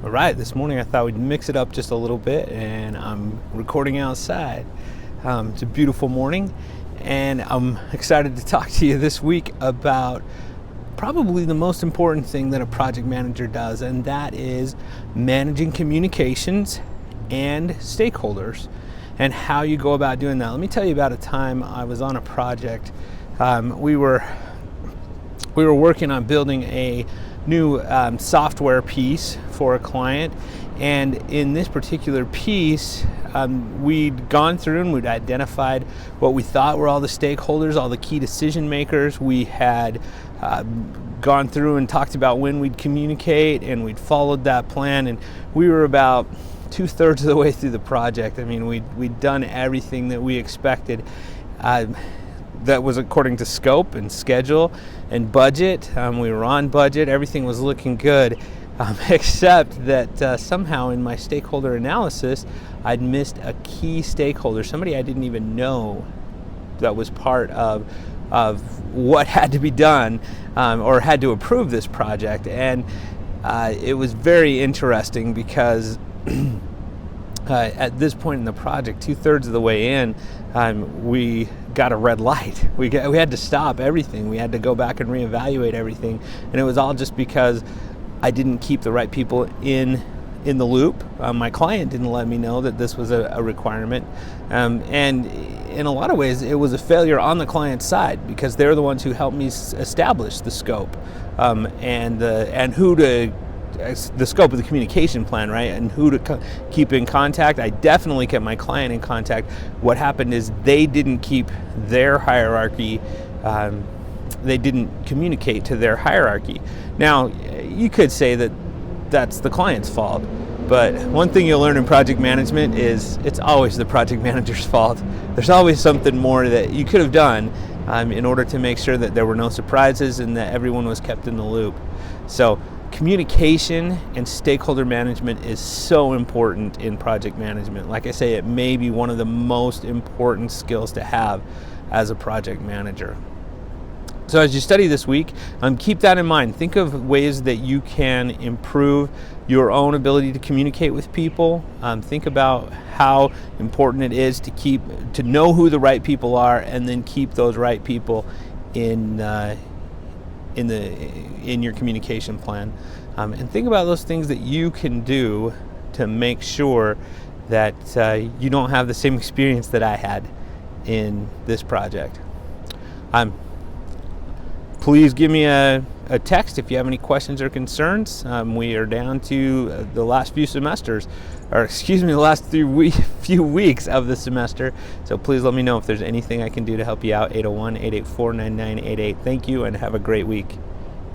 All right, this morning I thought we'd mix it up just a little bit, and I'm recording outside. It's a beautiful morning, and I'm excited to talk to you this week about probably the most important thing that a project manager does, and that is managing communications and stakeholders and how you go about doing that. Let me tell you about a time I was on a project. We were working on building a new software piece for a client, and in this particular piece we'd gone through and we'd identified what we thought were all the stakeholders, all the key decision makers. We had gone through and talked about when we'd communicate, and we'd followed that plan, and we were about 2/3 of the way through the project. I mean, we'd done everything that we expected. That was according to scope and schedule and budget. We were on budget. Everything was looking good, except that somehow in my stakeholder analysis, I'd missed a key stakeholder, somebody I didn't even know that was part of what had to be done or had to approve this project. And it was very interesting because at this point in the project, 2/3 of the way in, we got a red light. We had to stop everything. We had to go back and reevaluate everything, and it was all just because I didn't keep the right people in the loop. My client didn't let me know that this was a requirement, and in a lot of ways, it was a failure on the client's side because they're the ones who helped me establish the scope and the scope of the communication plan, right? And who to keep in contact. I definitely kept my client in contact. What happened is they didn't keep their hierarchy, they didn't communicate to their hierarchy. Now, you could say that that's the client's fault, but one thing you'll learn in project management is it's always the project manager's fault. There's always something more that you could have done in order to make sure that there were no surprises and that everyone was kept in the loop. So communication and stakeholder management is so important in project management. Like I say, it may be one of the most important skills to have as a project manager. So as you study this week, keep that in mind. Think of ways that you can improve your own ability to communicate with people. Think about how important it is to know who the right people are, and then keep those right people in your communication plan, and think about those things that you can do to make sure that you don't have the same experience that I had in this project. Please give me a text if you have any questions or concerns. We are down to the last few semesters, or excuse me, the last few weeks of the semester. So please let me know if there's anything I can do to help you out. 801-884-9988. Thank you, and have a great week.